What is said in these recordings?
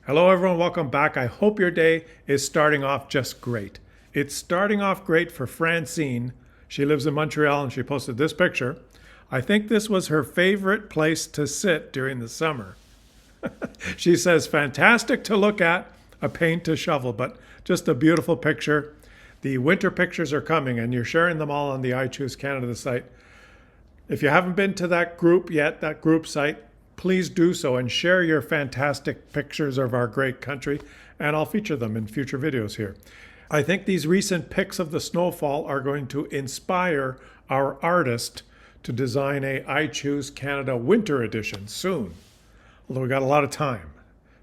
Hello, everyone. Welcome back. I hope your day is starting off just great. It's starting off great for Francine. She lives in Montreal and she posted this picture. I think this was her favorite place to sit during the summer. She says, fantastic to look at, a pain to shovel, but just a beautiful picture. The winter pictures are coming and you're sharing them all on the I Choose Canada site. If you haven't been to that group yet, that group site, please do so and share your fantastic pictures of our great country, and I'll feature them in future videos here. I think these recent pics of the snowfall are going to inspire our artist to design a I Choose Canada winter edition soon. Although we got a lot of time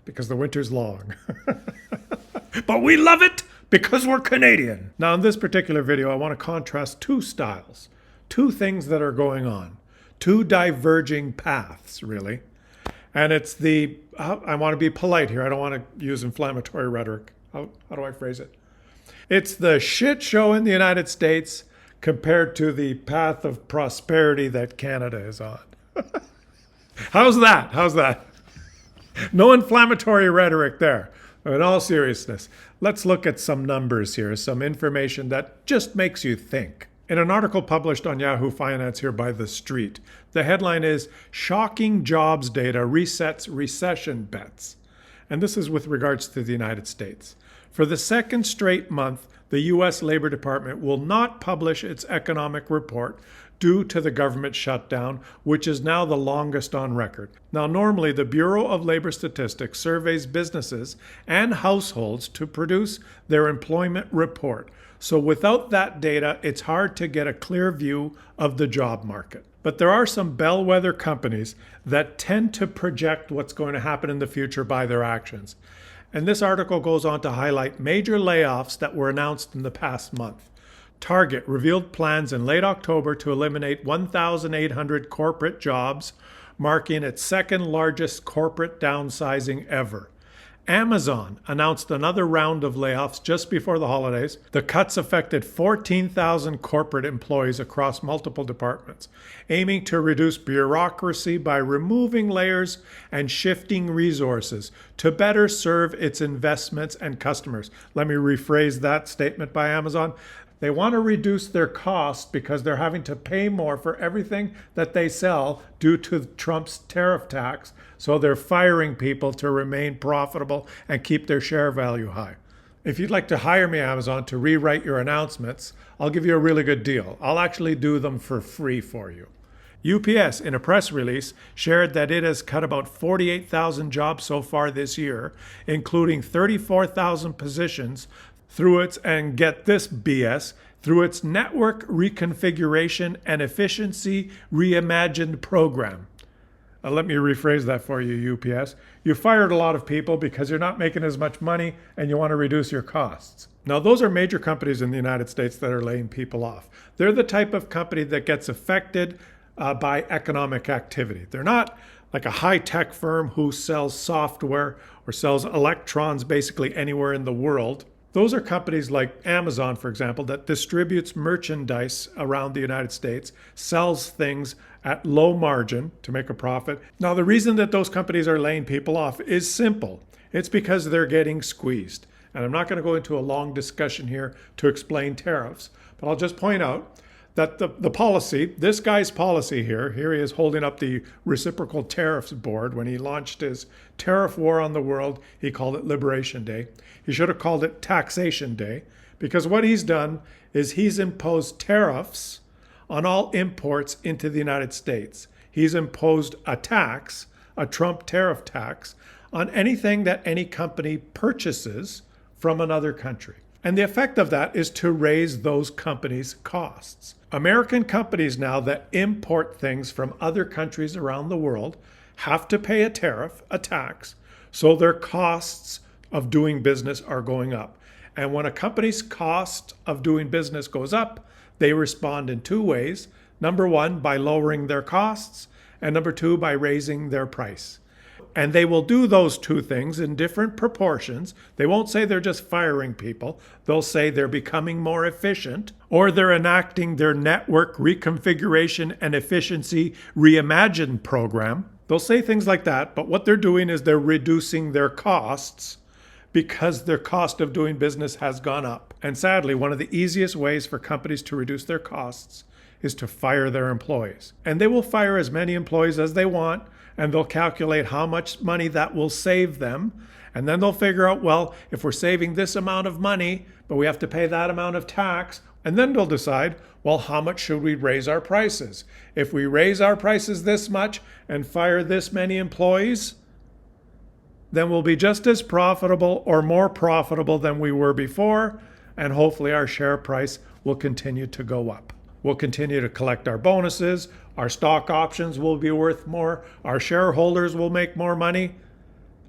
because the winter's long. But we love it because we're Canadian. Now in this particular video, I want to contrast two styles, two things that are going on, two diverging paths, really. And it's I want to be polite here. I don't want to use inflammatory rhetoric. How do I phrase it? It's the shit show in the United States compared to the path of prosperity that Canada is on. How's that? How's that? No inflammatory rhetoric there. In all seriousness, let's look at some numbers here, some information that just makes you think. In an article published on Yahoo Finance here by The Street, the headline is Shocking Jobs Data Resets Recession Bets. And this is with regards to the United States. For the second straight month, the U.S. Labor Department will not publish its economic report due to the government shutdown, which is now the longest on record. Now, normally, the Bureau of Labor Statistics surveys businesses and households to produce their employment report. So without that data, it's hard to get a clear view of the job market. But there are some bellwether companies that tend to project what's going to happen in the future by their actions. And this article goes on to highlight major layoffs that were announced in the past month. Target revealed plans in late October to eliminate 1,800 corporate jobs, marking its second largest corporate downsizing ever. Amazon announced another round of layoffs just before the holidays. The cuts affected 14,000 corporate employees across multiple departments, aiming to reduce bureaucracy by removing layers and shifting resources to better serve its investments and customers. Let me rephrase that statement by Amazon. They want to reduce their costs because they're having to pay more for everything that they sell due to Trump's tariff tax. So they're firing people to remain profitable and keep their share value high. If you'd like to hire me, Amazon, to rewrite your announcements, I'll give you a really good deal. I'll actually do them for free for you. UPS, in a press release, shared that it has cut about 48,000 jobs so far this year, including 34,000 positions through its, and get this BS, through its Network Reconfiguration and Efficiency Reimagined program. Let me rephrase that for you, UPS. You fired a lot of people because you're not making as much money and you want to reduce your costs. Now, those are major companies in the United States that are laying people off. They're the type of company that gets affected by economic activity. They're not like a high-tech firm who sells software or sells electrons basically anywhere in the world. Those are companies like Amazon, for example, that distributes merchandise around the United States, sells things at low margin to make a profit. Now, the reason that those companies are laying people off is simple. It's because they're getting squeezed. And I'm not going to go into a long discussion here to explain tariffs, but I'll just point out that the policy, this guy's policy here he is holding up the reciprocal tariffs board. When he launched his tariff war on the world, he called it Liberation Day. He should have called it Taxation Day, because what he's done is he's imposed tariffs on all imports into the United States. He's imposed a tax, a Trump tariff tax, on anything that any company purchases from another country. And the effect of that is to raise those companies' costs. American companies now that import things from other countries around the world have to pay a tariff, a tax, so their costs of doing business are going up. And when a company's cost of doing business goes up, they respond in two ways. Number one, by lowering their costs, and number two, by raising their price. And they will do those two things in different proportions. They won't say they're just firing people. They'll say they're becoming more efficient, or they're enacting their Network Reconfiguration and Efficiency Reimagined program. They'll say things like that, but what they're doing is they're reducing their costs because their cost of doing business has gone up. And sadly, one of the easiest ways for companies to reduce their costs is to fire their employees. And they will fire as many employees as they want, and they'll calculate how much money that will save them. And then they'll figure out, well, if we're saving this amount of money, but we have to pay that amount of tax, and then they'll decide, well, how much should we raise our prices? If we raise our prices this much and fire this many employees, then we'll be just as profitable or more profitable than we were before, and hopefully our share price will continue to go up. We'll continue to collect our bonuses, our stock options will be worth more, our shareholders will make more money,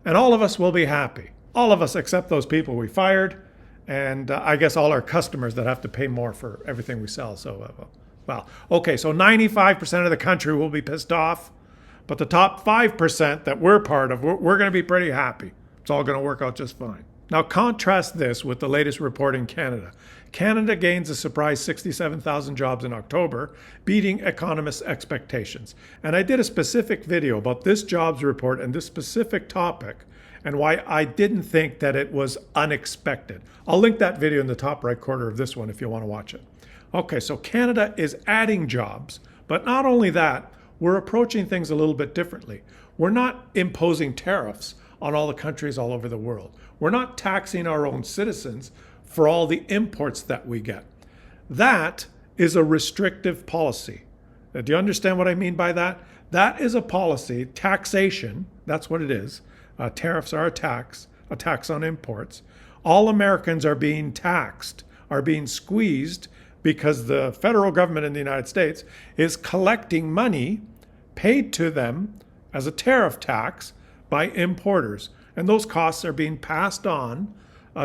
and all of us will be happy. All of us except those people we fired, and I guess all our customers that have to pay more for everything we sell. So, okay, so 95% of the country will be pissed off, but the top 5% that we're part of, we're going to be pretty happy. It's all going to work out just fine. Now contrast this with the latest report in Canada. Canada gains a surprise 67,000 jobs in October, beating economists' expectations. And I did a specific video about this jobs report and this specific topic and why I didn't think that it was unexpected. I'll link that video in the top right corner of this one if you want to watch it. Okay, so Canada is adding jobs, but not only that, we're approaching things a little bit differently. We're not imposing tariffs on all the countries all over the world. We're not taxing our own citizens for all the imports that we get. That is a restrictive policy. Now, do you understand what I mean by that? That is a policy, taxation, that's what it is. Tariffs are a tax on imports. All Americans are being taxed, are being squeezed because the federal government in the United States is collecting money paid to them as a tariff tax by importers. And those costs are being passed on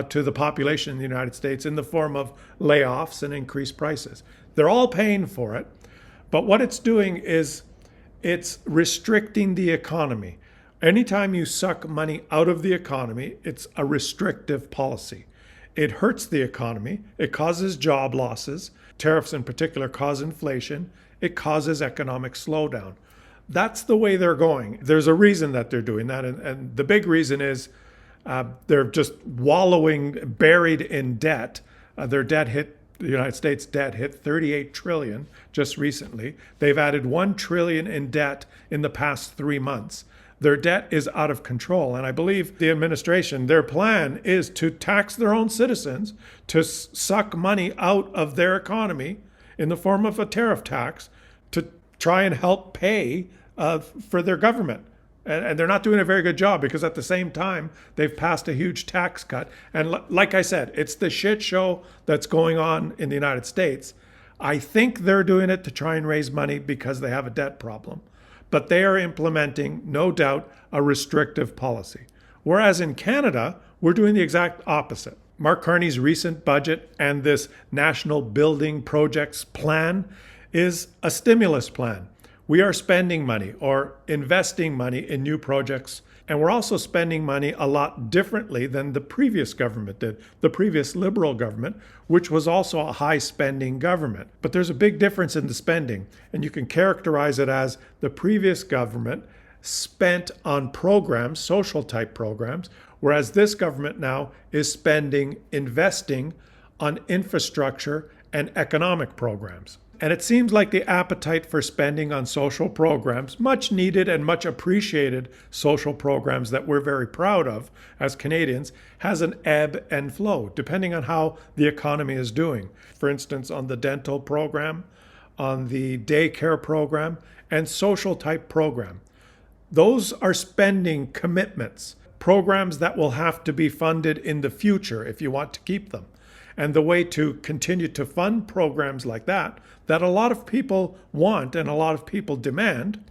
to the population in the United States in the form of layoffs and increased prices. They're all paying for it, but what it's doing is it's restricting the economy. Anytime you suck money out of the economy, it's a restrictive policy. It hurts the economy. It causes job losses. Tariffs in particular cause inflation. It causes economic slowdown. That's the way they're going. There's a reason that they're doing that. And the big reason is they're just wallowing, buried in debt. The United States debt hit 38 trillion just recently. They've added 1 trillion in debt in the past 3 months. Their debt is out of control. And I believe the administration, their plan is to tax their own citizens, to suck money out of their economy in the form of a tariff tax to try and help pay for their government. And they're not doing a very good job because at the same time, they've passed a huge tax cut. And like I said, it's the shit show that's going on in the United States. I think they're doing it to try and raise money because they have a debt problem. But they are implementing, no doubt, a restrictive policy. Whereas in Canada, we're doing the exact opposite. Mark Carney's recent budget and this National Building Projects Plan is a stimulus plan. We are spending money or investing money in new projects, and we're also spending money a lot differently than the previous government did, the previous Liberal government, which was also a high-spending government. But there's a big difference in the spending, and you can characterize it as the previous government spent on programs, social-type programs, whereas this government now is investing on infrastructure and economic programs. And it seems like the appetite for spending on social programs, much needed and much appreciated social programs that we're very proud of as Canadians, has an ebb and flow depending on how the economy is doing. For instance, on the dental program, on the daycare program, and social type program. Those are spending commitments, programs that will have to be funded in the future if you want to keep them. And the way to continue to fund programs like that a lot of people want and a lot of people demand,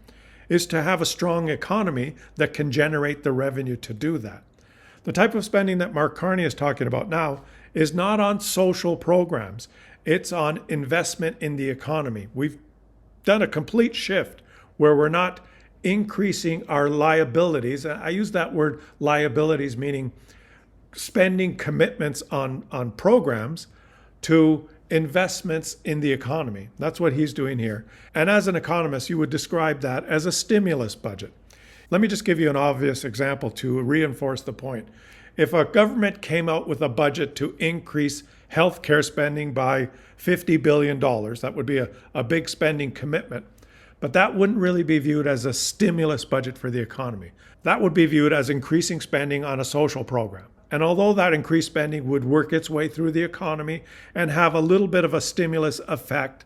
is to have a strong economy that can generate the revenue to do that. The type of spending that Mark Carney is talking about now is not on social programs. It's on investment in the economy. We've done a complete shift where we're not increasing our liabilities. I use that word liabilities, meaning spending commitments on programs to investments in the economy. That's what he's doing here. And as an economist, you would describe that as a stimulus budget. Let me just give you an obvious example to reinforce the point. If a government came out with a budget to increase healthcare spending by $50 billion, that would be a big spending commitment. But that wouldn't really be viewed as a stimulus budget for the economy. That would be viewed as increasing spending on a social program. And although that increased spending would work its way through the economy and have a little bit of a stimulus effect,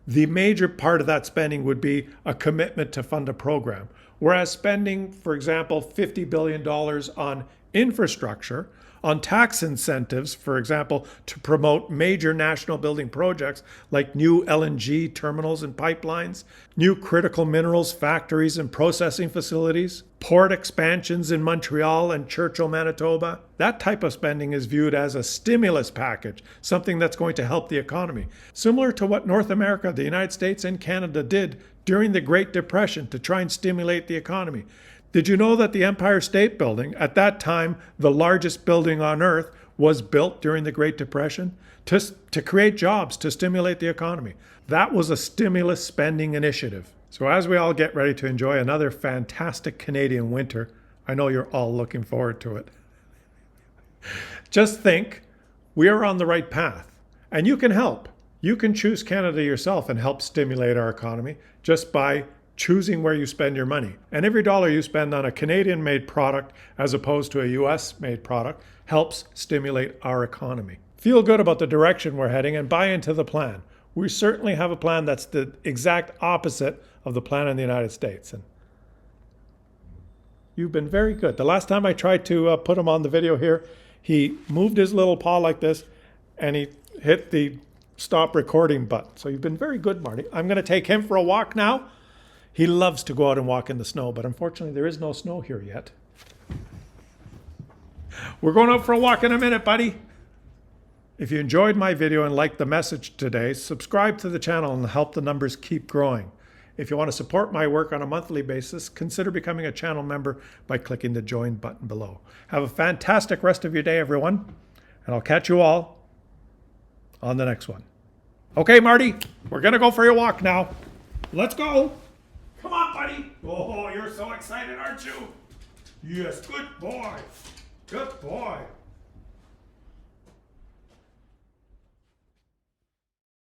the major part of that spending would be a commitment to fund a program. Whereas spending, for example, $50 billion on infrastructure, on tax incentives, for example, to promote major national building projects like new LNG terminals and pipelines, new critical minerals factories and processing facilities, port expansions in Montreal and Churchill, Manitoba. That type of spending is viewed as a stimulus package, something that's going to help the economy. Similar to what North America, the United States, and Canada did during the Great Depression to try and stimulate the economy. Did you know that the Empire State Building, at that time the largest building on earth, was built during the Great Depression to create jobs, to stimulate the economy? That was a stimulus spending initiative. So as we all get ready to enjoy another fantastic Canadian winter, I know you're all looking forward to it. Just think, we are on the right path, and you can help. You can choose Canada yourself and help stimulate our economy just by choosing where you spend your money. And every dollar you spend on a Canadian-made product as opposed to a US-made product helps stimulate our economy. Feel good about the direction we're heading and buy into the plan. We certainly have a plan that's the exact opposite of the plan in the United States. And you've been very good. The last time I tried to put him on the video here, he moved his little paw like this and he hit the stop recording button. So you've been very good, Marty. I'm going to take him for a walk now. He loves to go out and walk in the snow, but unfortunately there is no snow here yet. We're going out for a walk in a minute, buddy. If you enjoyed my video and liked the message today, subscribe to the channel and help the numbers keep growing. If you want to support my work on a monthly basis, consider becoming a channel member by clicking the join button below. Have a fantastic rest of your day, everyone, and I'll catch you all on the next one. Okay, Marty, we're going to go for your walk now. Let's go. Come on, buddy. Oh, you're so excited, aren't you? Yes, good boy. Good boy.